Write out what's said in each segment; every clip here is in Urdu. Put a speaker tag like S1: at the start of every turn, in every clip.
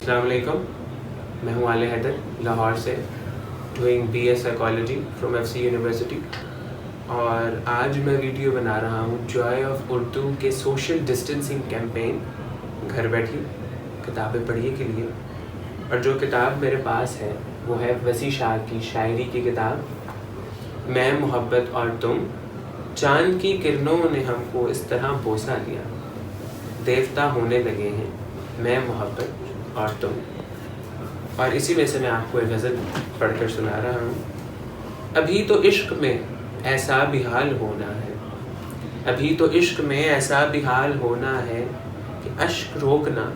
S1: السلام علیکم، میں ہوں عالیہ حیدر لاہور سے، doing B A psychology from F C university, اور آج میں ویڈیو بنا رہا ہوں جوائے آف اردو کے سوشل ڈسٹینسنگ کیمپین گھر بیٹھی کتابیں پڑھیے کے لیے۔ اور جو کتاب میرے پاس ہے وہ ہے وسیع شاہ کی شاعری کی کتاب میں محبت اور تم۔ چاند کی کرنوں نے ہم کو اس طرح بوسہ دیا، دیوتا ہونے لگے ہیں میں محبت اور تم۔ اور اسی میں سے میں آپ کو ایک غزل پڑھ کر سنا رہا ہوں۔ ابھی تو عشق میں ایسا بھی حال ہونا ہے، ابھی تو عشق میں ایسا بھی حال ہونا ہے کہ اشک روکنا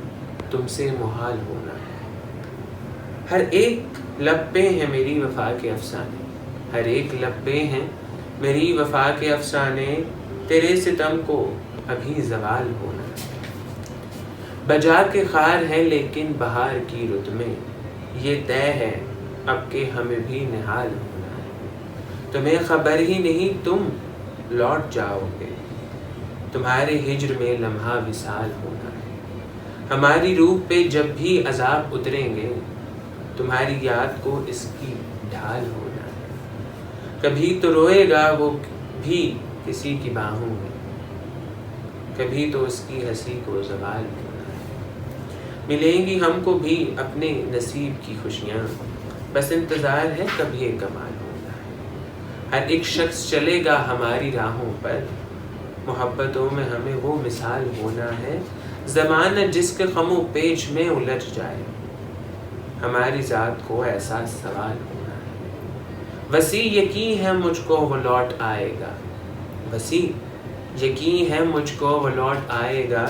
S1: تم سے محال ہونا ہے۔ ہر ایک لب پہ ہیں میری وفا کے افسانے، ہر ایک لب پہ ہیں میری وفا کے افسانے، تیرے ستم کو ابھی زوال ہونا ہے۔ بجا کے خار ہے لیکن بہار کی رت میں، یہ طے ہے اب کہ ہمیں بھی نہال ہونا ہے۔ تمہیں خبر ہی نہیں تم لوٹ جاؤ گے، تمہارے ہجر میں لمحہ وصال ہونا ہے۔ ہماری روح پہ جب بھی عذاب اتریں گے، تمہاری یاد کو اس کی ڈھال ہونا ہے۔ کبھی تو روئے گا وہ بھی کسی کی باہوں میں، کبھی تو اس کی ہنسی کو زوال ہونا ہے۔ ملیں گی ہم کو بھی اپنے نصیب کی خوشیاں، بس انتظار ہے کب یہ کمال ہونا ہے۔ ہر ایک شخص چلے گا ہماری راہوں پر، محبتوں میں ہمیں وہ مثال ہونا ہے۔ زمانہ جس کے غم و پیچ میں الجھ جائے، ہماری ذات کو ایسا سوال ہونا ہے۔ وسیع یقین ہے مجھ کو وہ لوٹ آئے گا، وسیع یقین ہے مجھ کو وہ لوٹ آئے گا،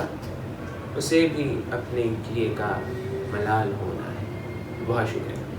S1: اسے بھی اپنے کیے کا ملال ہونا ہے۔ بہت شکریہ۔